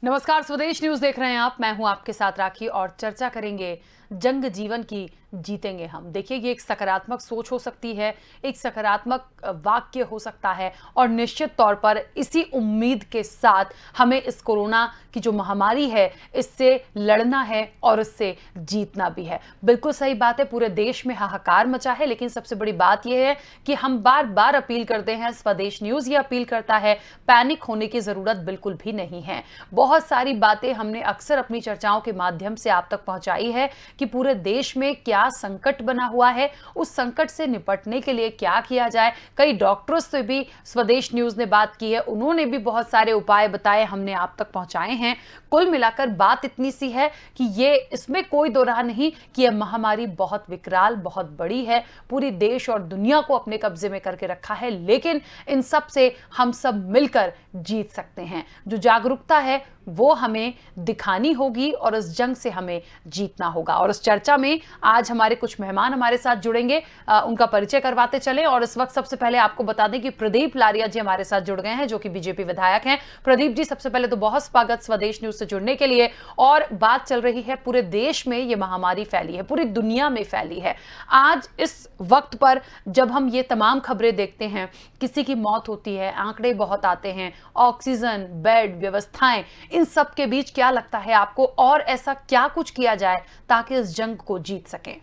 नमस्कार, स्वदेश न्यूज देख रहे हैं आप। मैं हूं आपके साथ राखी और चर्चा करेंगे जंग जीवन की जीतेंगे हम। देखिए, ये एक सकारात्मक सोच हो सकती है, एक सकारात्मक वाक्य हो सकता है और निश्चित तौर पर इसी उम्मीद के साथ हमें इस कोरोना की जो महामारी है इससे लड़ना है और इससे जीतना भी है। बिल्कुल सही बात है, पूरे देश में हाहाकार मचा है, लेकिन सबसे बड़ी बात यह है कि हम बार बार अपील करते हैं, स्वदेश न्यूज ये अपील करता है, पैनिक होने की जरूरत बिल्कुल भी नहीं है। बहुत सारी बातें हमने अक्सर अपनी चर्चाओं के माध्यम से आप तक पहुंचाई है कि पूरे देश में क्या संकट बना हुआ है, उस संकट से निपटने के लिए क्या किया जाए। कई डॉक्टरों से भी स्वदेश न्यूज ने बात की है, उन्होंने भी बहुत सारे उपाय बताए, हमने आप तक पहुंचाए हैं। कुल मिलाकर बात इतनी सी है कि ये इसमें कोई दो राह नहीं कि यह महामारी बहुत विकराल, बहुत बड़ी है, पूरी देश और दुनिया को अपने कब्जे में करके रखा है, लेकिन इन सब से हम सब मिलकर जीत सकते हैं। जो जागरूकता है वो हमें दिखानी होगी और इस जंग से हमें जीतना होगा। और इस चर्चा में आज हमारे कुछ मेहमान हमारे साथ जुड़ेंगे, उनका परिचय करवाते चलें। और इस वक्त सबसे पहले आपको बता दें कि प्रदीप लारिया जी हमारे साथ जुड़ गए हैं, जो कि बीजेपी विधायक हैं। प्रदीप जी, सबसे पहले तो बहुत स्वागत स्वदेश न्यूज से जुड़ने के लिए। और बात चल रही है, पूरे देश में ये महामारी फैली है, पूरी दुनिया में फैली है। आज इस वक्त पर जब हम ये तमाम खबरें देखते हैं, किसी की मौत होती है, आंकड़े बहुत आते हैं, ऑक्सीजन, बेड, व्यवस्थाएं, इन सब के बीच क्या लगता है आपको, और ऐसा क्या कुछ किया जाए ताकि इस जंग को जीत सकें?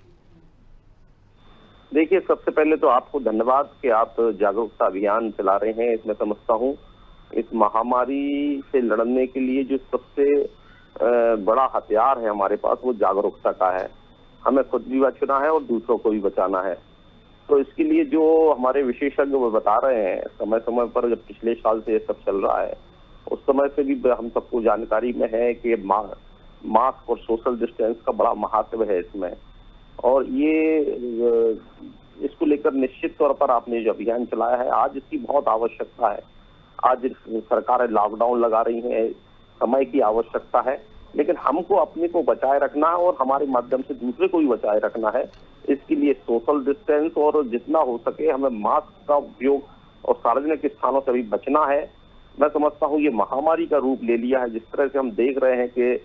देखिए, सबसे पहले तो आपको धन्यवाद कि आप जागरूकता अभियान चला रहे हैं। इसमें समझता हूँ इस महामारी से लड़ने के लिए जो सबसे बड़ा हथियार है हमारे पास, वो जागरूकता का है। हमें खुद भी बचना है और दूसरों को भी बचाना है। तो इसके लिए जो हमारे विशेषज्ञ वो बता रहे हैं, समय समय पर, जब पिछले साल से ये सब चल रहा है, उस समय से भी हम सबको जानकारी में है कि मास्क और सोशल डिस्टेंस का बड़ा महत्व है इसमें। और ये इसको लेकर निश्चित तौर पर आपने जो अभियान चलाया है, आज इसकी बहुत आवश्यकता है। आज सरकारें लॉकडाउन लगा रही हैं, समय की आवश्यकता है, लेकिन हमको अपने को बचाए रखना है और हमारे माध्यम से दूसरे को भी बचाए रखना है। इसके लिए सोशल डिस्टेंस और जितना हो सके हमें मास्क का उपयोग और सार्वजनिक स्थानों से भी बचना है। मैं समझता हूँ ये महामारी का रूप ले लिया है। जिस तरह से हम देख रहे हैं कि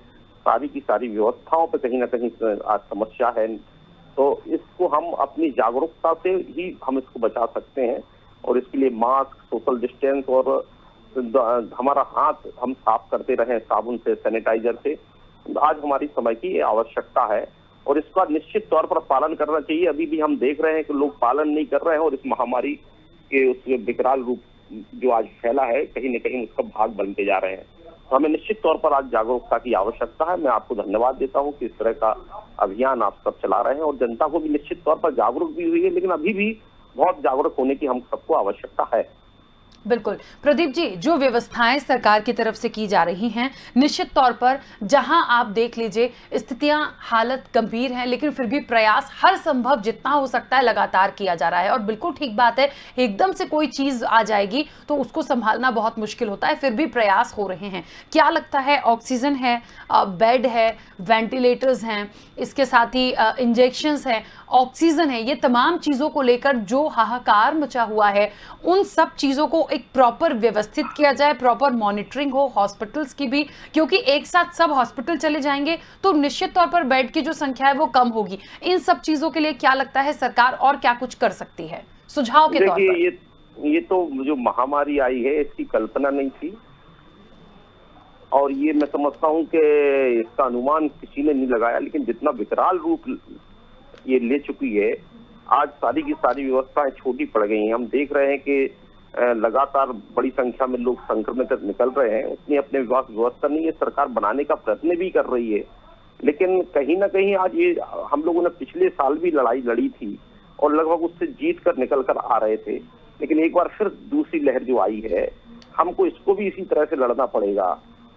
सारी की सारी व्यवस्थाओं पे कहीं ना कहीं आज समस्या है, तो इसको हम अपनी जागरूकता से ही हम इसको बचा सकते हैं। और इसके लिए मास्क, सोशल डिस्टेंस और हमारा हाथ हम साफ करते रहें साबुन से, सैनिटाइजर से, आज हमारी समय की आवश्यकता है और इसका निश्चित तौर पर पालन करना चाहिए। अभी भी हम देख रहे हैं कि लोग पालन नहीं कर रहे हैं और इस महामारी के उस विकराल रूप जो आज फैला है, कहीं न कहीं उसका भाग बनते जा रहे हैं। तो हमें निश्चित तौर पर आज जागरूकता की आवश्यकता है। मैं आपको धन्यवाद देता हूं कि इस तरह का अभियान आप सब चला रहे हैं और जनता को भी निश्चित तौर पर जागरूक भी हुई है, लेकिन अभी भी बहुत जागरूक होने की हम सबको आवश्यकता है। बिल्कुल प्रदीप जी, जो व्यवस्थाएं सरकार की तरफ से की जा रही हैं, निश्चित तौर पर जहां आप देख लीजिए स्थितियां, हालत गंभीर हैं, लेकिन फिर भी प्रयास हर संभव जितना हो सकता है लगातार किया जा रहा है। और बिल्कुल ठीक बात है, एकदम से कोई चीज आ जाएगी तो उसको संभालना बहुत मुश्किल होता है, फिर भी प्रयास हो रहे हैं। क्या लगता है, ऑक्सीजन है, बेड है, वेंटिलेटर्स हैं, इसके साथ ही इंजेक्शंस हैं, ऑक्सीजन है, ये तमाम चीजों को लेकर जो हाहाकार मचा हुआ है, उन सब चीजों को एक प्रॉपर व्यवस्थित किया जाए, प्रॉपर मॉनिटरिंग हो हॉस्पिटल्स की भी, क्योंकि एक साथ सब हॉस्पिटल चले जाएंगे तो निश्चित तौर पर बेड की जो संख्या है वो कम होगी। इन सब चीजों के लिए क्या लगता है सरकार और क्या कुछ कर सकती है सुझाव के तौर पर? ये तो जो महामारी आई है इसकी कल्पना नहीं थी और ये मैं समझता हूं कि इसका अनुमान किसी ने नहीं लगाया, लेकिन जितना विकराल रूप ये ले चुकी है, आज सारी की सारी व्यवस्थाएं छोटी पड़ गई हैं। हम देख रहे हैं कि लगातार बड़ी संख्या में लोग संक्रमित निकल रहे हैं। उतनी अपने व्यवस्था नहीं है, सरकार बनाने का प्रयत्न भी कर रही है, लेकिन कहीं ना कहीं आज ये हम लोगों ने पिछले साल भी लड़ाई लड़ी थी और लगभग उससे जीत कर निकल कर आ रहे थे, लेकिन एक बार फिर दूसरी लहर जो आई है, हमको इसको भी इसी तरह से लड़ना पड़ेगा।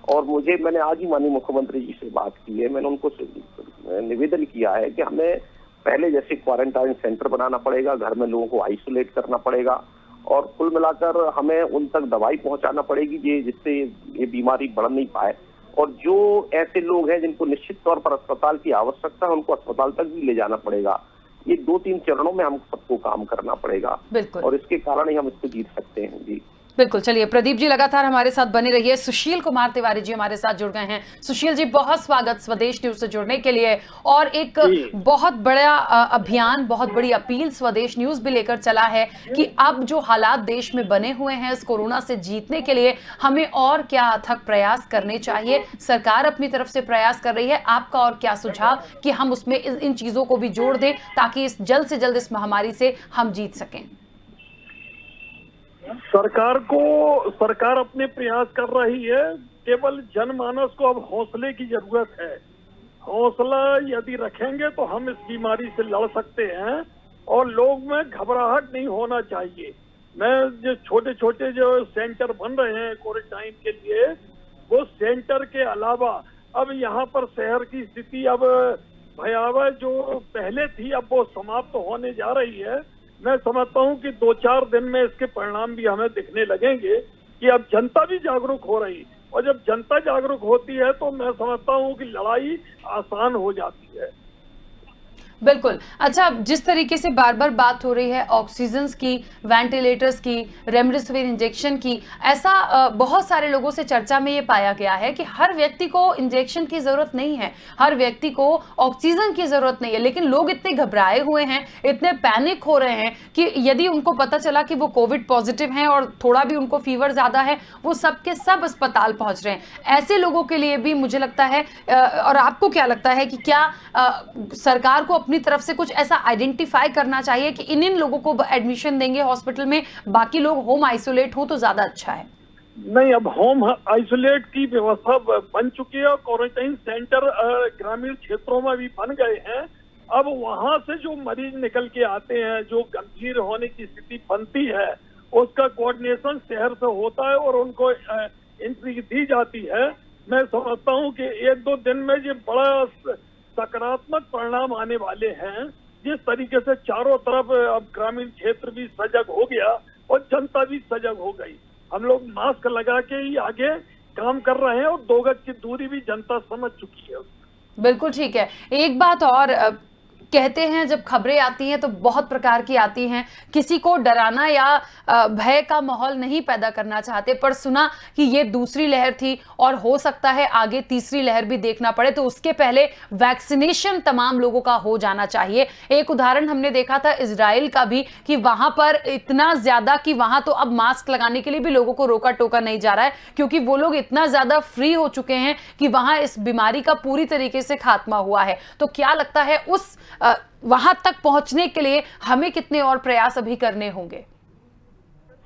और मैंने आज ही माननीय मुख्यमंत्री जी से बात की है, मैंने उनको निवेदन किया है कि हमें पहले जैसे क्वारंटाइन सेंटर बनाना पड़ेगा, घर में लोगों को आइसोलेट करना पड़ेगा और कुल मिलाकर हमें उन तक दवाई पहुंचाना पड़ेगी जिससे ये बीमारी बढ़ नहीं पाए। और जो ऐसे लोग हैं जिनको निश्चित तौर पर अस्पताल की आवश्यकता है, उनको अस्पताल तक भी ले जाना पड़ेगा। ये 2-3 चरणों में हम सबको काम करना पड़ेगा और इसके कारण ही हम इसको जीत सकते हैं। जी बिल्कुल, चलिए प्रदीप जी लगातार हमारे साथ बने रहिए। सुशील कुमार तिवारी जी हमारे साथ जुड़ गए हैं। सुशील जी, बहुत स्वागत स्वदेश न्यूज से जुड़ने के लिए। और एक बहुत बड़ा अभियान, बहुत बड़ी अपील स्वदेश न्यूज भी लेकर चला है कि अब जो हालात देश में बने हुए हैं इस कोरोना से जीतने के लिए हमें और क्या अथक प्रयास करने चाहिए। सरकार अपनी तरफ से प्रयास कर रही है, आपका और क्या सुझाव कि हम उसमें इन चीजों को भी जोड़ दें ताकि इस जल्द से जल्द इस महामारी से हम जीत सकें। सरकार अपने प्रयास कर रही है, केवल जनमानस को अब हौसले की जरूरत है। हौसला यदि रखेंगे तो हम इस बीमारी से लड़ सकते हैं और लोग में घबराहट नहीं होना चाहिए। मैं जो छोटे छोटे जो सेंटर बन रहे हैं क्वारंटाइन के लिए, वो सेंटर के अलावा अब यहाँ पर शहर की स्थिति अब भयावह जो पहले थी अब वो समाप्त होने जा रही है। मैं समझता हूं कि 2-4 दिन में इसके परिणाम भी हमें दिखने लगेंगे कि अब जनता भी जागरूक हो रही, और जब जनता जागरूक होती है तो मैं समझता हूं कि लड़ाई आसान हो जाती है। बिल्कुल। अच्छा, जिस तरीके से बार बार बात हो रही है ऑक्सीजन की, वेंटिलेटर्स की, रेमडेसिविर इंजेक्शन की, ऐसा बहुत सारे लोगों से चर्चा में ये पाया गया है कि हर व्यक्ति को इंजेक्शन की जरूरत नहीं है, हर व्यक्ति को ऑक्सीजन की जरूरत नहीं है, लेकिन लोग इतने घबराए हुए हैं, इतने पैनिक हो रहे हैं कि यदि उनको पता चला कि वो कोविड पॉजिटिव हैं और थोड़ा भी उनको फीवर ज्यादा है, वो सब के सब अस्पताल पहुंच रहे हैं। ऐसे लोगों के लिए भी मुझे लगता है, और आपको क्या लगता है कि क्या सरकार को अपनी तरफ से कुछ ऐसा आइडेंटिफाई करना चाहिए कि इन लोगों को एडमिशन देंगे हॉस्पिटल में, बाकी लोग होम आइसोलेट हो तो ज्यादा अच्छा है? नहीं, अब होम आइसोलेट की व्यवस्था बन चुकी है और क्वारंटाइन सेंटर ग्रामीण क्षेत्रों में भी बन गए हैं। अब वहां से जो मरीज निकल के आते हैं, जो गंभीर होने की स्थिति बनती है, उसका कोऑर्डिनेशन शहर से होता है और उनको एंट्री दी जाती है। मैं समझता हूँ कि 1-2 दिन में ये बड़ा सकारात्मक परिणाम आने वाले हैं। जिस तरीके से चारों तरफ अब ग्रामीण क्षेत्र भी सजग हो गया और जनता भी सजग हो गई। हम लोग मास्क लगा के ही आगे काम कर रहे हैं और 2 गज की दूरी भी जनता समझ चुकी है। बिल्कुल ठीक है। एक बात और, कहते हैं जब खबरें आती हैं तो बहुत प्रकार की आती हैं, किसी को डराना या भय का माहौल नहीं पैदा करना चाहते, पर सुना कि ये दूसरी लहर थी और हो सकता है आगे तीसरी लहर भी देखना पड़े, तो उसके पहले वैक्सीनेशन तमाम लोगों का हो जाना चाहिए। एक उदाहरण हमने देखा था इजराइल का भी कि वहां पर इतना ज्यादा कि वहां तो अब मास्क लगाने के लिए भी लोगों को रोका टोका नहीं जा रहा है, क्योंकि वो लोग इतना ज्यादा फ्री हो चुके हैं कि वहां इस बीमारी का पूरी तरीके से खात्मा हुआ है। तो क्या लगता है उस वहां तक पहुंचने के लिए हमें कितने और प्रयास अभी करने होंगे?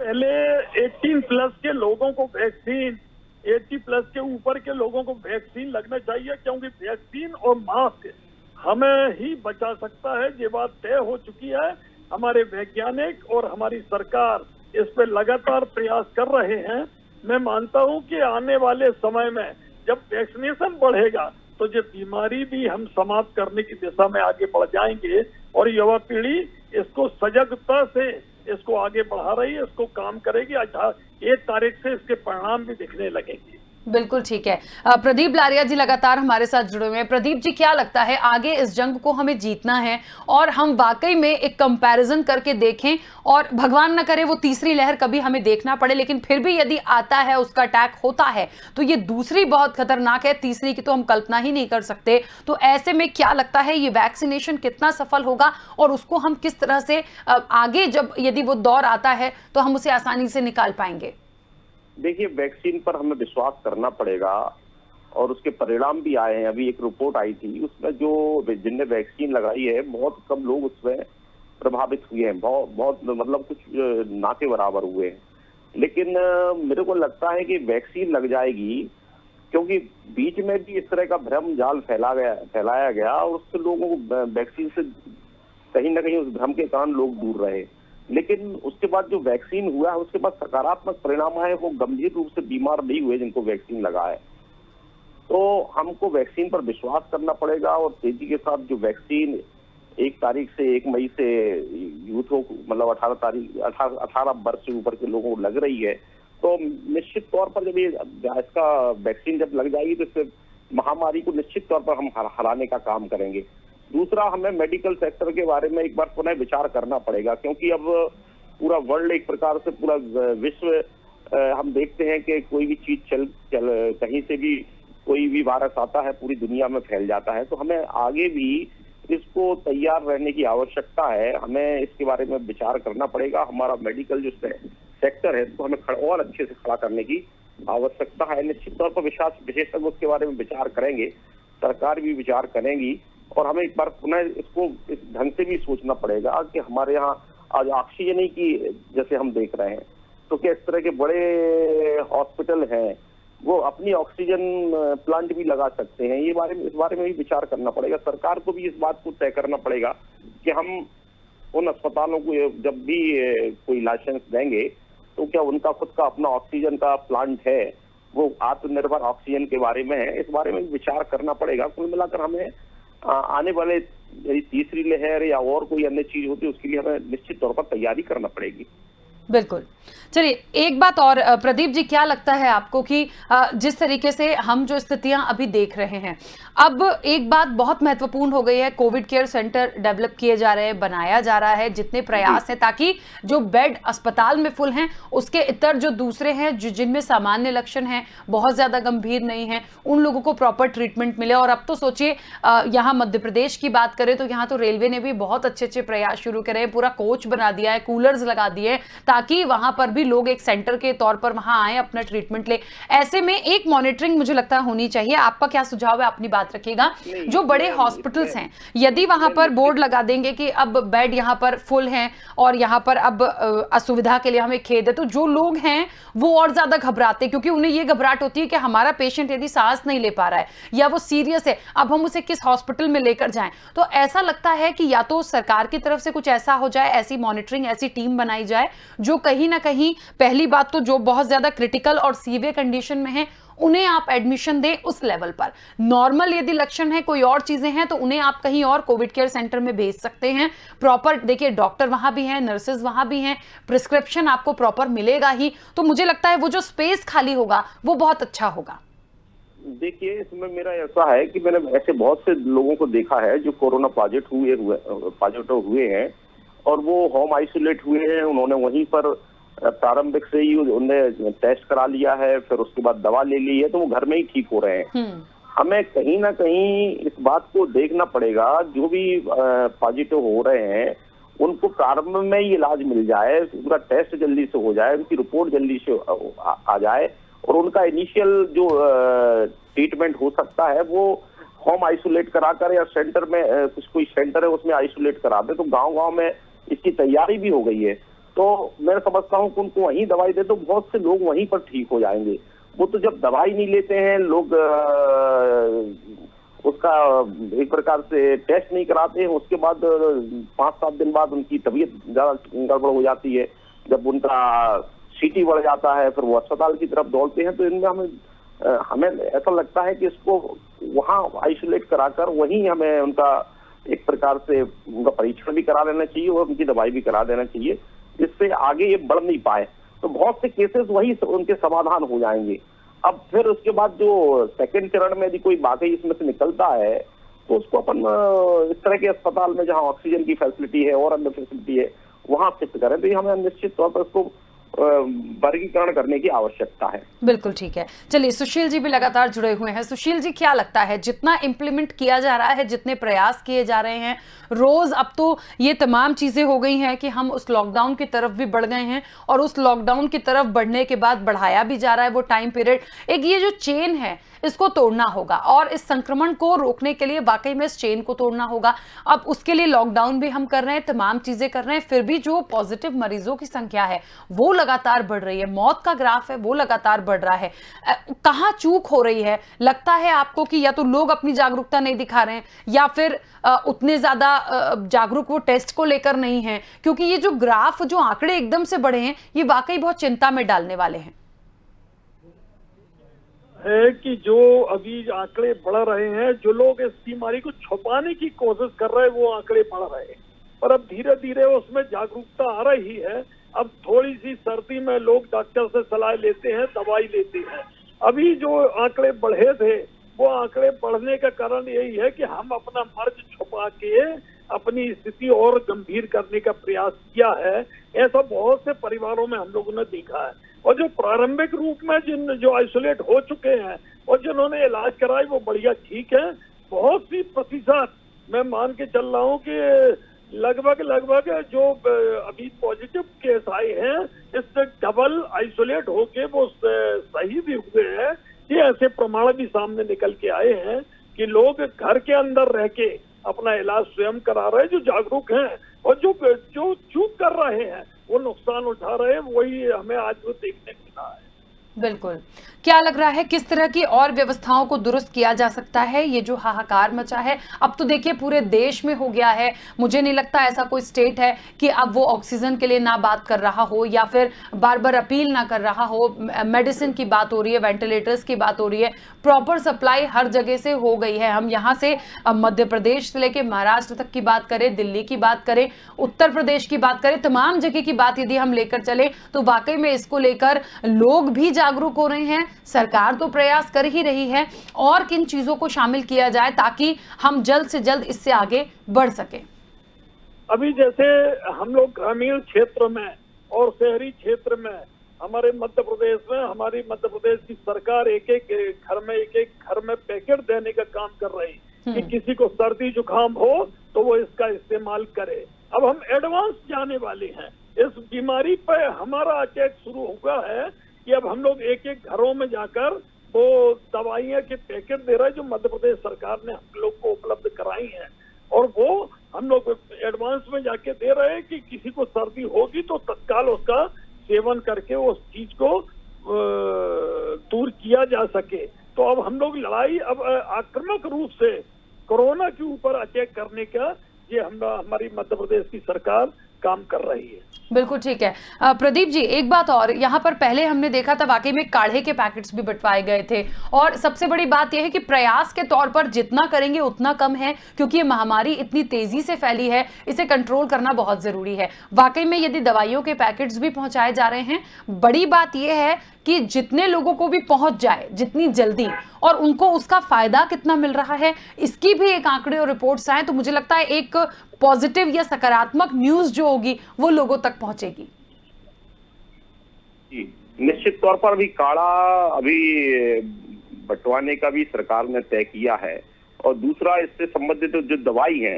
पहले 18 प्लस के लोगों को वैक्सीन, 80 प्लस के ऊपर के लोगों को वैक्सीन लगना चाहिए, क्योंकि वैक्सीन और मास्क हमें ही बचा सकता है। ये बात तय हो चुकी है। हमारे वैज्ञानिक और हमारी सरकार इस पर लगातार प्रयास कर रहे हैं। मैं मानता हूं कि आने वाले समय में जब वैक्सीनेशन बढ़ेगा तो ये बीमारी भी हम समाप्त करने की दिशा में आगे बढ़ जाएंगे, और युवा पीढ़ी इसको सजगता से इसको आगे बढ़ा रही है, इसको काम करेगी। 1 तारीख से इसके परिणाम भी दिखने लगेंगे। बिल्कुल ठीक है। प्रदीप लारिया जी लगातार हमारे साथ जुड़े हुए हैं। प्रदीप जी, क्या लगता है आगे इस जंग को हमें जीतना है और हम वाकई में एक कंपैरिजन करके देखें, और भगवान न करे वो तीसरी लहर कभी हमें देखना पड़े, लेकिन फिर भी यदि आता है, उसका अटैक होता है, तो ये दूसरी बहुत खतरनाक है, तीसरी की तो हम कल्पना ही नहीं कर सकते। तो ऐसे में क्या लगता है ये वैक्सीनेशन कितना सफल होगा और उसको हम किस तरह से आगे जब यदि वो दौर आता है तो हम उसे आसानी से निकाल पाएंगे? देखिए, वैक्सीन पर हमें विश्वास करना पड़ेगा और उसके परिणाम भी आए हैं। अभी एक रिपोर्ट आई थी, उसमें जो जिनने वैक्सीन लगाई है बहुत कम लोग उसमें प्रभावित हुए हैं, बहुत मतलब कुछ ना के बराबर हुए हैं। लेकिन मेरे को लगता है कि वैक्सीन लग जाएगी, क्योंकि बीच में भी इस तरह का भ्रम जाल फैलाया गया और उससे लोगों को वैक्सीन से कहीं ना कहीं उस भ्रम के कारण लोग दूर रहे। लेकिन उसके बाद जो वैक्सीन हुआ है उसके बाद सकारात्मक परिणाम आए, वो गंभीर रूप से बीमार नहीं हुए जिनको वैक्सीन लगा है। तो हमको वैक्सीन पर विश्वास करना पड़ेगा और तेजी के साथ जो वैक्सीन 1 तारीख से 1 मई से यूथों को, मतलब 18 वर्ष से ऊपर के लोगों को लग रही है, तो निश्चित तौर पर जब ये इसका वैक्सीन जब लग जाएगी तो इससे महामारी को निश्चित तौर पर हम हराने का काम करेंगे। दूसरा, हमें मेडिकल सेक्टर के बारे में एक बार पुनः विचार करना पड़ेगा, क्योंकि अब पूरा वर्ल्ड एक प्रकार से पूरा विश्व हम देखते हैं कि कोई भी चीज चल कहीं से भी कोई भी वायरस आता है पूरी दुनिया में फैल जाता है, तो हमें आगे भी इसको तैयार रहने की आवश्यकता है। हमें इसके बारे में विचार करना पड़ेगा। हमारा मेडिकल जो सेक्टर है तो हमें और अच्छे से खड़ा करने की आवश्यकता है। निश्चित तौर पर विशेषज्ञ उसके बारे में विचार करेंगे, सरकार भी विचार करेंगी, और हमें एक बार पुनः इसको इस ढंग से भी सोचना पड़ेगा कि हमारे यहाँ आज ऑक्सीजन ही की जैसे हम देख रहे हैं, तो क्या इस तरह के बड़े हॉस्पिटल हैं वो अपनी ऑक्सीजन प्लांट भी लगा सकते हैं? इस बारे में भी विचार करना पड़ेगा। सरकार को भी इस बात को तय करना पड़ेगा कि हम उन अस्पतालों को जब भी कोई लाइसेंस देंगे तो क्या उनका खुद का अपना ऑक्सीजन का प्लांट है, वो आत्मनिर्भर ऑक्सीजन के बारे में है, इस बारे में भी विचार करना पड़ेगा। कुल मिलाकर हमें आने वाले तीसरी लहर या और कोई अन्य चीज होती है उसके लिए हमें निश्चित तौर पर तैयारी करना पड़ेगी। बिल्कुल। चलिए, एक बात और प्रदीप जी, क्या लगता है आपको कि जिस तरीके से हम जो स्थितियां अभी देख रहे हैं, अब एक बात बहुत महत्वपूर्ण हो गई है, कोविड केयर सेंटर डेवलप किए जा रहे हैं, बनाया जा रहा है, जितने प्रयास हैं ताकि जो बेड अस्पताल में फुल हैं उसके इतर जो दूसरे हैं जिनमें सामान्य लक्षण हैं, बहुत ज्यादा गंभीर नहीं है, उन लोगों को प्रॉपर ट्रीटमेंट मिले। और अब तो सोचिए, यहाँ मध्य प्रदेश की बात करें तो यहाँ तो रेलवे ने भी बहुत अच्छे प्रयास शुरू करे, पूरा कोच बना दिया है, कूलर्स लगा दिए ताकि वहां पर भी लोग एक सेंटर के तौर पर वहां आए, अपना ट्रीटमेंट ले। ऐसे में एक मॉनिटरिंग मुझे लगता है होनी चाहिए। आपका क्या सुझाव है? अपनी बात रखिएगा। जो बड़े हॉस्पिटल्स हैं, यदि वहां पर बोर्ड लगा देंगे कि अब बेड यहां पर फुल हैं और यहां पर अब असुविधा के लिए हमें खेद है, तो जो लोग हैं वो और ज्यादा घबराते, क्योंकि उन्हें ये घबराहट होती है कि हमारा पेशेंट यदि सांस नहीं ले पा रहा है या वो सीरियस है, अब हम उसे किस हॉस्पिटल में लेकर जाएं। तो ऐसा लगता है कि या तो सरकार की तरफ से कुछ ऐसा हो जाए, ऐसी मॉनिटरिंग, ऐसी टीम बनाई जाए जो कहीं ना कहीं, पहली बात तो जो बहुत ज्यादा क्रिटिकल और सीवियर कंडीशन में है उन्हें आप एडमिशन दें उस लेवल पर। नॉर्मल यदि लक्षण है, कोई और चीजें हैं, तो उन्हें आप कहीं और कोविड केयर सेंटर में भेज सकते हैं। प्रॉपर देखिए, डॉक्टर वहां भी हैं, नर्सेज वहां भी हैं, प्रिस्क्रिप्शन आपको प्रॉपर मिलेगा ही। तो मुझे लगता है वो जो स्पेस खाली होगा वो बहुत अच्छा होगा। देखिए, इसमें मेरा ऐसा है कि मैंने ऐसे बहुत से लोगों को देखा है जो कोरोना पॉजिटिव हुए हैं और वो होम आइसोलेट हुए हैं। उन्होंने वहीं पर प्रारंभिक से ही उन्होंने टेस्ट करा लिया है, फिर उसके बाद दवा ले ली है, तो वो घर में ही ठीक हो रहे हैं। हमें कहीं ना कहीं इस बात को देखना पड़ेगा, जो भी पॉजिटिव हो रहे हैं उनको प्रारंभ में ही इलाज मिल जाए, उनका टेस्ट जल्दी से हो जाए, उनकी रिपोर्ट जल्दी से आ जाए और उनका इनिशियल जो ट्रीटमेंट हो सकता है वो होम आइसोलेट कराकर या सेंटर में कोई सेंटर है उसमें आइसोलेट करा दे। तो गांव-गांव में इसकी तैयारी भी हो गई है, तो मैं समझता हूं कि उनको वहीं दवाई दे तो बहुत से लोग वहीं पर ठीक हो जाएंगे। वो तो जब दवाई नहीं लेते हैं लोग, उसका एक प्रकार से टेस्ट नहीं कराते हैं, उसके बाद 5-7 दिन बाद उनकी तबीयत ज्यादा गड़बड़ हो जाती है, जब उनका सीटी बढ़ जाता है फिर वो अस्पताल की तरफ दौड़ते हैं। तो इनमें हमें ऐसा लगता है कि इसको वहां आइसोलेट कराकर वहीं हमें उनका एक प्रकार से उनका परीक्षण भी करा लेना चाहिए और उनकी दवाई भी करा देना चाहिए, जिससे आगे ये बढ़ नहीं पाए। तो बहुत से केसेस वही उनके समाधान हो जाएंगे। अब फिर उसके बाद जो सेकंड चरण में यदि कोई वाकई इसमें से निकलता है तो उसको अपन इस तरह के अस्पताल में जहां ऑक्सीजन की फैसिलिटी है और अन्य फैसिलिटी है वहां शिफ्ट करें। तो ये हमें निश्चित तौर पर उसको वर्गीकरण करने की आवश्यकता है। बिल्कुल ठीक है। चलिए, सुशील जी भी लगातार जुड़े हुए हैं। सुशील जी, क्या लगता है, जितना इंप्लीमेंट किया जा रहा है, जितने प्रयास किए जा रहे हैं, रोज अब तो ये तमाम चीजें हो गई हैं कि हम उस लॉकडाउन की तरफ भी बढ़ गए हैं और उस लॉकडाउन की तरफ बढ़ने के बाद बढ़ाया भी जा रहा है वो टाइम पीरियड। एक ये जो चेन है इसको तोड़ना होगा और इस संक्रमण को रोकने के लिए वाकई में इस चेन को तोड़ना होगा। अब उसके लिए लॉकडाउन भी हम कर रहे हैं, तमाम चीजें कर रहे हैं, फिर भी जो पॉजिटिव मरीजों की संख्या है वो लगातार बढ़ रही है, मौत का ग्राफ है वो लगातार बढ़ रहा है। कहां चूक हो रही है? लगता है आपको कि या तो लोग अपनी जागरूकता नहीं दिखा रहे हैं या फिर उतने ज्यादा जागरूक वो टेस्ट को लेकर नहीं है? क्योंकि ये जो ग्राफ, जो आंकड़े एकदम से बढ़े हैं, ये वाकई बहुत चिंता में डालने वाले हैं। है कि जो अभी आंकड़े बढ़ रहे हैं, जो लोग इस बीमारी को छुपाने की कोशिश कर रहे हैं वो आंकड़े बढ़ रहे हैं, पर अब धीरे धीरे उसमें जागरूकता आ रही है। अब थोड़ी सी सर्दी में लोग डॉक्टर से सलाह लेते हैं, दवाई लेते हैं। अभी जो आंकड़े बढ़े थे वो आंकड़े बढ़ने का कारण यही है कि हम अपना मर्ज छुपा के अपनी स्थिति और गंभीर करने का प्रयास किया है। ऐसा बहुत से परिवारों में हम लोगों ने देखा है। और जो प्रारंभिक रूप में जो आइसोलेट हो चुके हैं और जिन्होंने इलाज कराई वो बढ़िया ठीक है। बहुत सी प्रतिशत मैं मान के चल रहा हूँ कि लगभग जो अभी पॉजिटिव केस आए हैं इससे डबल आइसोलेट होके वो सही भी हुए हैं। ये ऐसे प्रमाण भी सामने निकल के आए हैं कि लोग घर के अंदर रह के अपना इलाज स्वयं करा रहे हैं, जो जागरूक हैं, और जो चूक कर रहे हैं वो नुकसान उठा रहे हैं। वही हमें आज वो देखने को मिला है। बिल्कुल। क्या लग रहा है किस तरह की और व्यवस्थाओं को दुरुस्त किया जा सकता है? ये जो हाहाकार मचा है अब तो देखिए पूरे देश में हो गया है। मुझे नहीं लगता ऐसा कोई स्टेट है कि अब वो ऑक्सीजन के लिए ना बात कर रहा हो या फिर बार बार अपील ना कर रहा हो। मेडिसिन की बात हो रही है, वेंटिलेटर्स की बात हो रही है, प्रॉपर सप्लाई हर जगह से हो गई है। हम यहाँ से मध्य प्रदेश से लेकर महाराष्ट्र तक की बात करें, दिल्ली की बात करें, उत्तर प्रदेश की बात करें, तमाम जगह की बात यदि हम लेकर चले तो वाकई में इसको लेकर लोग भी जागरूक हो रहे हैं। सरकार तो प्रयास कर ही रही है। और किन चीजों को शामिल किया जाए ताकि हम जल्द से जल्द इससे आगे बढ़ सके? अभी जैसे हम लोग ग्रामीण क्षेत्र में और शहरी क्षेत्र में हमारे मध्य प्रदेश में हमारी मध्य प्रदेश की सरकार एक एक घर में पैकेट देने का काम कर रही कि किसी को सर्दी जुकाम हो तो वो इसका इस्तेमाल करे। अब हम एडवांस जाने वाले हैं। इस बीमारी पर हमारा अटैक शुरू हुआ है कि अब हम लोग एक एक घरों में जाकर वो दवाइयाँ के पैकेट दे रहे हैं जो मध्य प्रदेश सरकार ने हम लोग को उपलब्ध कराई हैं, और वो हम लोग एडवांस में जाके दे रहे हैं कि किसी को सर्दी होगी तो तत्काल उसका सेवन करके उस चीज को दूर किया जा सके। तो अब हम लोग लड़ाई अब आक्रामक रूप से कोरोना के ऊपर अटैक करने का ये हमारी मध्य प्रदेश की सरकार काम कर रही है। बिल्कुल ठीक है। प्रदीप जी, एक बात और, यहाँ पर पहले हमने देखा था वाकई में काढ़े के पैकेट्स भी बंटवाए गए थे, और सबसे बड़ी बात यह है कि प्रयास के तौर पर जितना करेंगे उतना कम है, क्योंकि ये महामारी इतनी तेजी से फैली है, इसे कंट्रोल करना बहुत जरूरी है। वाकई में यदि दवाइयों के पैकेट्स भी पहुंचाए जा रहे हैं, बड़ी बात यह है कि जितने लोगों को भी पहुंच जाए जितनी जल्दी, और उनको उसका फायदा कितना मिल रहा है, इसकी भी एक आंकड़े और रिपोर्ट्स आए तो मुझे लगता है एक पॉजिटिव या सकारात्मक न्यूज जो होगी वो लोगों तक पहुंचेगी। जी, निश्चित तौर पर अभी काढ़ा अभी बंटवाने का भी सरकार ने तय किया है, और दूसरा इससे संबंधित जो दवाई है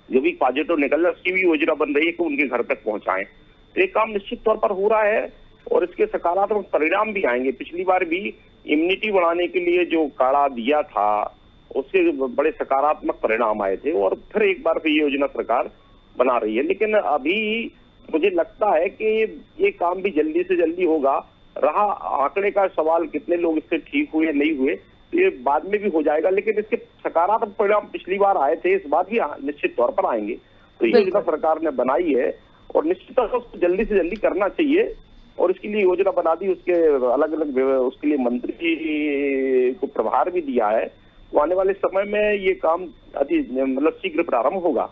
जो भी पॉजिटिव निकल रहा है उसकी भी योजना बन रही है कि उनके घर तक पहुंचाएं। तो ये काम निश्चित तौर पर हो रहा है और इसके सकारात्मक परिणाम भी आएंगे। पिछली बार भी इम्यूनिटी बढ़ाने के लिए जो काढ़ा दिया था उससे बड़े सकारात्मक परिणाम आए थे, और फिर एक बार फिर ये योजना सरकार बना रही है। लेकिन अभी मुझे लगता है कि ये काम भी जल्दी से जल्दी होगा। रहा आंकड़े का सवाल, कितने लोग इससे ठीक हुए नहीं हुए, तो ये बाद में भी हो जाएगा, लेकिन इसके सकारात्मक परिणाम पिछली बार आए थे, इस बार भी निश्चित तौर पर आएंगे। तो ये योजना सरकार ने बनाई है और निश्चित तौर पर उसको जल्दी से जल्दी करना चाहिए, और इसके लिए योजना बना दी, उसके अलग अलग उसके लिए मंत्री को प्रभार भी दिया है। तो आने वाले समय में ये काम मतलब शीघ्र प्रारंभ होगा।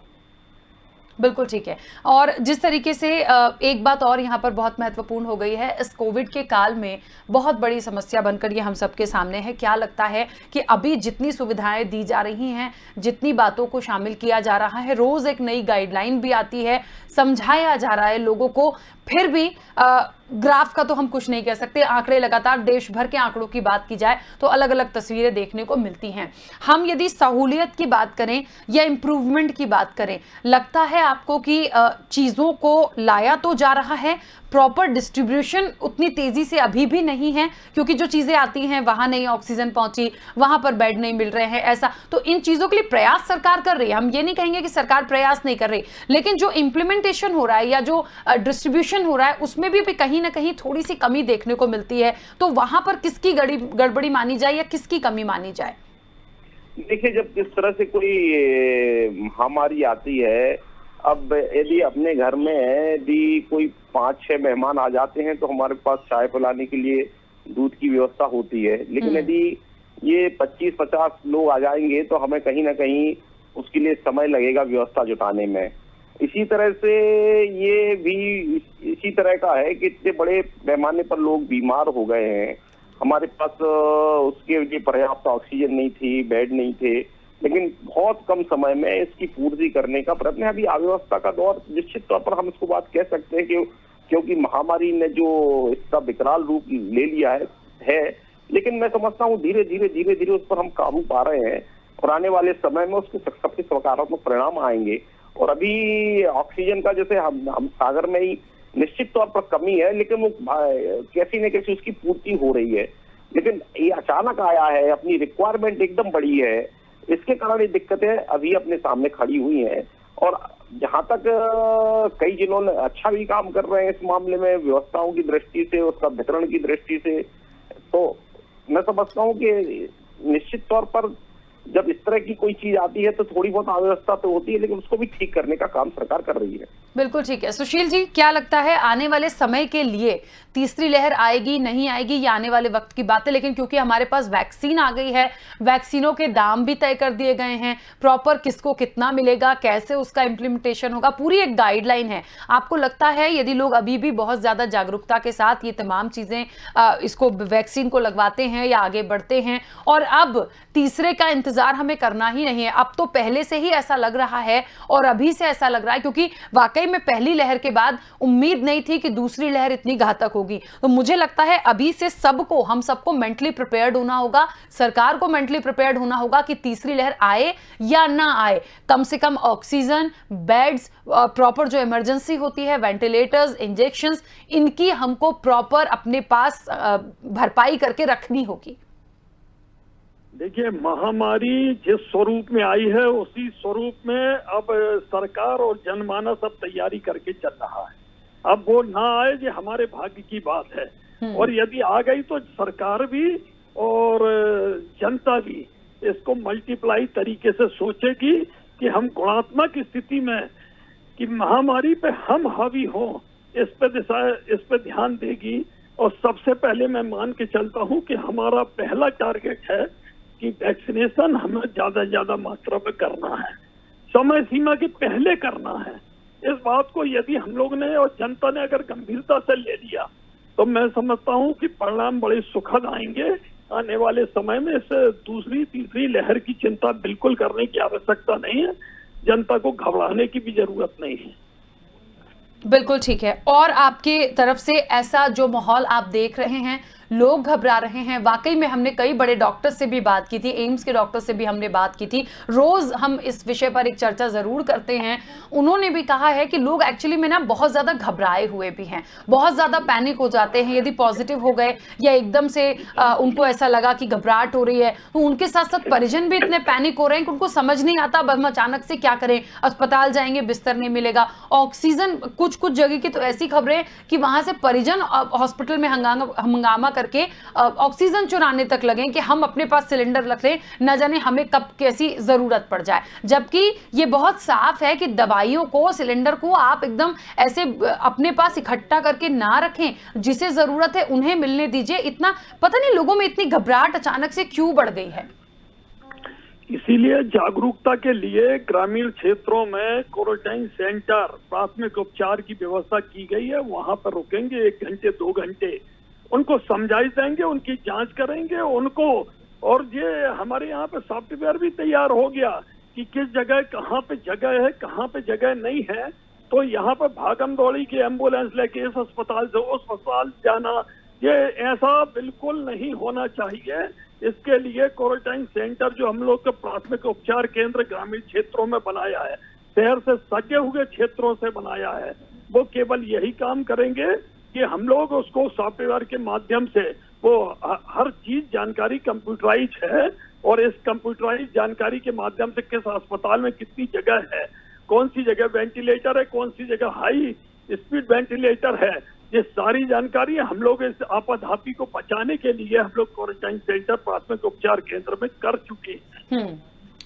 बिल्कुल ठीक है। और जिस तरीके से एक बात और यहाँ पर बहुत महत्वपूर्ण हो गई है, इस कोविड के काल में बहुत बड़ी समस्या बनकर ये हम सबके सामने है। क्या लगता है कि अभी जितनी सुविधाएं दी जा रही हैं, जितनी बातों को शामिल किया जा रहा है, रोज एक नई गाइडलाइन भी आती है, समझाया जा रहा है लोगों को, फिर भी ग्राफ का तो हम कुछ नहीं कह सकते। आंकड़े लगातार देश भर के आंकड़ों की बात की जाए तो अलग अलग तस्वीरें देखने को मिलती हैं। हम यदि सहूलियत की बात करें या इंप्रूवमेंट की बात करें, लगता है आपको कि चीजों को लाया तो जा रहा है, प्रॉपर डिस्ट्रीब्यूशन उतनी तेजी से अभी भी नहीं है, क्योंकि जो चीजें आती हैं वहां नहीं ऑक्सीजन पहुंची, वहां पर बेड नहीं मिल रहे हैं, ऐसा तो इन चीजों के लिए प्रयास सरकार कर रही है। हम ये नहीं कहेंगे कि सरकार प्रयास नहीं कर रही, लेकिन जो इंप्लीमेंटेशन हो रहा है या जो डिस्ट्रीब्यूशन हो रहा है उसमें भी कहीं ना कहीं थोड़ी सी कमी देखने को मिलती है। तो वहां पर किसकी गड़बड़ी मानी जाए या किसकी कमी मानी जाए? देखिए, जब इस तरह से कोई महामारी आती है, अब यदि अपने घर में यदि कोई 5-6 मेहमान आ जाते हैं तो हमारे पास चाय पिलाने के लिए दूध की व्यवस्था होती है, लेकिन यदि ये 25-50 लोग आ जाएंगे तो हमें कहीं ना कहीं उसके लिए समय लगेगा व्यवस्था जुटाने में। इसी तरह से ये भी इसी तरह का है कि इतने बड़े पैमाने पर लोग बीमार हो गए हैं, हमारे पास उसके लिए पर्याप्त ऑक्सीजन नहीं थी, बेड नहीं थे, लेकिन बहुत कम समय में इसकी पूर्ति करने का प्रयत्न है। अभी अव्यवस्था का दौर, निश्चित तौर पर हम इसको बात कह सकते हैं कि क्योंकि महामारी ने जो इसका विकराल रूप ले लिया है। लेकिन मैं समझता हूँ धीरे धीरे उस पर हम काबू पा रहे हैं और आने वाले समय में उसके सबके सकारात्मक परिणाम आएंगे। और अभी ऑक्सीजन का जैसे हम सागर में ही निश्चित तौर पर कमी है, लेकिन वो कैसी न कैसी उसकी पूर्ति हो रही है। लेकिन ये अचानक आया है, अपनी रिक्वायरमेंट एकदम बड़ी है, इसके कारण ये दिक्कतें अभी अपने सामने खड़ी हुई हैं। और जहां तक कई जिलों ने अच्छा भी काम कर रहे हैं इस मामले में, व्यवस्थाओं की दृष्टि से, उसका वितरण की दृष्टि से, तो मैं समझता हूँ कि निश्चित तौर पर जब इस तरह की कोई चीज आती है तो थोड़ी बहुत अव्यवस्था तो होती है, लेकिन उसको भी ठीक करने का काम सरकार कर रही है। बिल्कुल ठीक है। सुशील जी, क्या लगता है आने वाले समय के लिए तीसरी लहर आएगी नहीं आएगी, ये आने वाले वक्त की बात है, लेकिन क्योंकि हमारे पास वैक्सीन आ गई है, वैक्सीनों के दाम भी तय कर दिए गए हैं, प्रॉपर किसको कितना मिलेगा, कैसे उसका इम्प्लीमेंटेशन होगा, पूरी एक गाइडलाइन है। आपको लगता है यदि लोग अभी भी बहुत ज्यादा जागरूकता के साथ ये तमाम चीजें इसको वैक्सीन को लगवाते हैं या आगे बढ़ते हैं, और अब तीसरे का इंतजार हमें करना ही नहीं है, अब तो पहले से ही ऐसा लग रहा है और अभी से ऐसा लग रहा है, क्योंकि वाकई में पहली लहर के बाद उम्मीद नहीं थी कि दूसरी लहर इतनी घातक होगी। तो मुझे लगता है अभी से हम सबको मेंटली प्रिपेयर्ड होना होगा, सरकार को मेंटली प्रिपेयर्ड होना होगा कि तीसरी लहर आए या ना आए, कम से कम ऑक्सीजन, बेड्स, प्रॉपर जो इमरजेंसी होती है, वेंटिलेटर्स, इंजेक्शंस, इनकी हमको प्रॉपर अपने पास भरपाई करके रखनी होगी। देखिए, महामारी जिस स्वरूप में आई है उसी स्वरूप में अब सरकार और जनमानस अब तैयारी करके चल रहा है। अब वो ना आए ये हमारे भाग्य की बात है, और यदि आ गई तो सरकार भी और जनता भी इसको मल्टीप्लाई तरीके से सोचेगी कि हम गुणात्मक स्थिति में कि महामारी पे हम हावी हो, इस पे ध्यान देगी। और सबसे पहले मैं मान के चलता हूं कि हमारा पहला टारगेट है कि वैक्सीनेशन हमें ज्यादा मात्रा में करना है, समय सीमा के पहले करना है। इस बात को यदि हम लोग ने और जनता ने अगर गंभीरता से ले लिया तो मैं समझता हूं कि परिणाम बड़े सुखद आएंगे। आने वाले समय में इस दूसरी तीसरी लहर की चिंता बिल्कुल करने की आवश्यकता नहीं है, जनता को घबराने की भी जरूरत नहीं है। बिल्कुल ठीक है। और आपके तरफ से ऐसा जो माहौल आप देख रहे हैं, लोग घबरा रहे हैं, वाकई में हमने कई बड़े डॉक्टर से भी बात की थी, एम्स के डॉक्टर से भी हमने बात की थी, रोज हम इस विषय पर एक चर्चा जरूर करते हैं। उन्होंने भी कहा है कि लोग एक्चुअली में ना बहुत ज्यादा घबराए हुए भी हैं, बहुत ज्यादा पैनिक हो जाते हैं यदि पॉजिटिव हो गए या एकदम से उनको ऐसा लगा कि घबराहट हो रही है, तो उनके साथ साथ परिजन भी इतने पैनिक हो रहे हैं कि उनको समझ नहीं आता अब हम अचानक से क्या करें, अस्पताल जाएंगे बिस्तर नहीं मिलेगा, ऑक्सीजन, कुछ जगह की तो ऐसी खबरें कि वहां से परिजन हॉस्पिटल में हंगामा करके ऑक्सीजन चुराने तक लगे कि हम अपने पास सिलेंडर रख लें, न जाने हमें कब कैसी जरूरत पड़ जाए। जबकि ये बहुत साफ है कि दवाइयों को, सिलेंडर को आप एकदम ऐसे अपने पास इकट्ठा करके ना रखें, जिसे जरूरत है उन्हें मिलने दीजिए। इतना पता नहीं लोगों में इतनी घबराहट अचानक से क्यों बढ़ गई है। इसीलिए जागरूकता के लिए ग्रामीण क्षेत्रों में क्वारंटाइन सेंटर, प्राथमिक उपचार की व्यवस्था की गई है। वहां पर रुकेंगे 1 घंटे 2 घंटे, उनको समझाई देंगे, उनकी जांच करेंगे उनको। और ये हमारे यहाँ पे सॉफ्टवेयर भी तैयार हो गया कि किस जगह कहाँ पे जगह है, कहाँ पे जगह नहीं है। तो यहाँ पे भागम दौड़ी की एम्बुलेंस लेके इस अस्पताल से उस अस्पताल जाना, ये ऐसा बिल्कुल नहीं होना चाहिए। इसके लिए क्वारंटाइन सेंटर जो हम लोग के प्राथमिक उपचार केंद्र ग्रामीण क्षेत्रों में बनाया है, शहर से सटे हुए क्षेत्रों से बनाया है, वो केवल यही काम करेंगे कि हम लोग उसको सॉफ्टवेयर के माध्यम से वो हर चीज जानकारी कंप्यूटराइज है, और इस कंप्यूटराइज जानकारी के माध्यम से किस अस्पताल में कितनी जगह है, कौन सी जगह वेंटिलेटर है, कौन सी जगह हाई स्पीड वेंटिलेटर है, ये सारी जानकारी हम लोग इस आपाधापी को बचाने के लिए हम लोग क्वारंटाइन सेंटर प्राथमिक उपचार केंद्र में कर चुके हैं।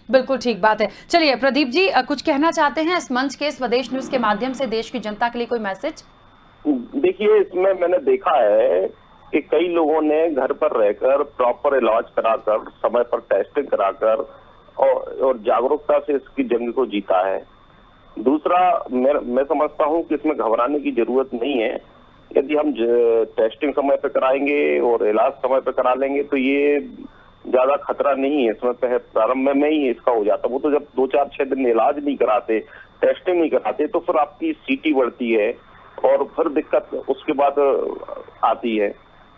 बिल्कुल ठीक बात है। चलिए प्रदीप जी, कुछ कहना चाहते हैं इस मंच के, स्वदेश न्यूज के माध्यम से देश की जनता के लिए कोई मैसेज? देखिए, इसमें मैंने देखा है कि कई लोगों ने घर पर रहकर प्रॉपर इलाज कराकर, समय पर टेस्टिंग कराकर और जागरूकता से इसकी जंग को जीता है। दूसरा, मैं समझता हूं कि इसमें घबराने की जरूरत नहीं है। यदि हम टेस्टिंग समय पर कराएंगे और इलाज समय पर करा लेंगे तो ये ज्यादा खतरा नहीं है। इसमें प्रारंभ में ही इसका हो जाता। वो तो जब 2 4 6 दिन इलाज नहीं कराते, टेस्टिंग नहीं कराते, तो फिर आपकी सीटी बढ़ती है और फिर दिक्कत उसके बाद आती है।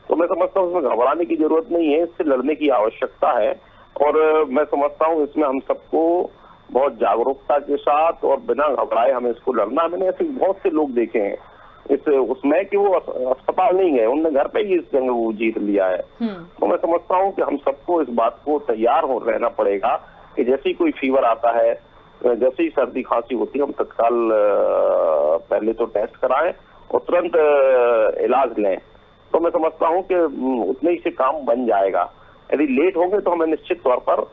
तो मैं समझता हूँ इसमें घबराने की जरूरत नहीं है, इससे लड़ने की आवश्यकता है। और मैं समझता हूँ इसमें हम सबको बहुत जागरूकता के साथ और बिना घबराए हमें इसको लड़ना है। मैंने ऐसे बहुत से लोग देखे हैं उसमें कि वो अस्पताल नहीं गए, उन्होंने घर पे ही इस जंग को जीत लिया है। तो मैं समझता हूँ कि हम सबको इस बात को तैयार हो रहना पड़ेगा कि जैसे ही कोई फीवर आता है, जैसे ही सर्दी खांसी होती है, हम तत्काल पहले तो टेस्ट कराएं और तुरंत इलाज लें। तो मैं समझता हूँ कि उतने ही से काम बन जाएगा। यदि लेट होंगे तो हमें निश्चित तौर पर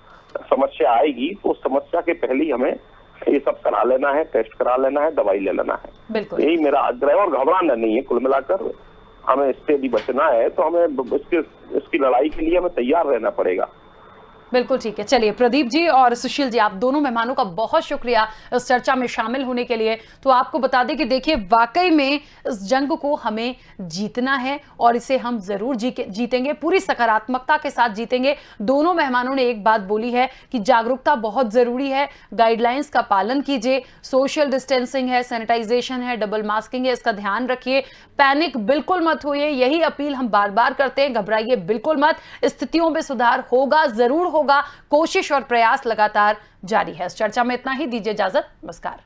समस्या आएगी, तो समस्या के पहले ही हमें ये सब करा लेना है, टेस्ट करा लेना है, दवाई ले लेना है। बिल्कुल, यही मेरा आग्रह है और घबराना नहीं है। कुल मिलाकर हमें इससे भी बचना है, तो हमें इसकी लड़ाई के लिए हमें तैयार रहना पड़ेगा। बिल्कुल ठीक है। चलिए प्रदीप जी और सुशील जी, आप दोनों मेहमानों का बहुत शुक्रिया इस चर्चा में शामिल होने के लिए। तो आपको बता दें कि देखिए वाकई में इस जंग को हमें जीतना है और इसे हम जरूर जीतेंगे, पूरी सकारात्मकता के साथ जीतेंगे। दोनों मेहमानों ने एक बात बोली है कि जागरूकता बहुत जरूरी है, गाइडलाइंस का पालन कीजिए, सोशल डिस्टेंसिंग है, सैनिटाइजेशन है, डबल मास्किंग है, इसका ध्यान रखिए, पैनिक बिल्कुल मत होइए, यही अपील हम बार बार करते हैं। घबराइए बिल्कुल मत, स्थितियों में सुधार होगा, जरूर होगा। कोशिश और प्रयास लगातार जारी है। इस चर्चा में इतना ही, दीजिए इजाजत, नमस्कार।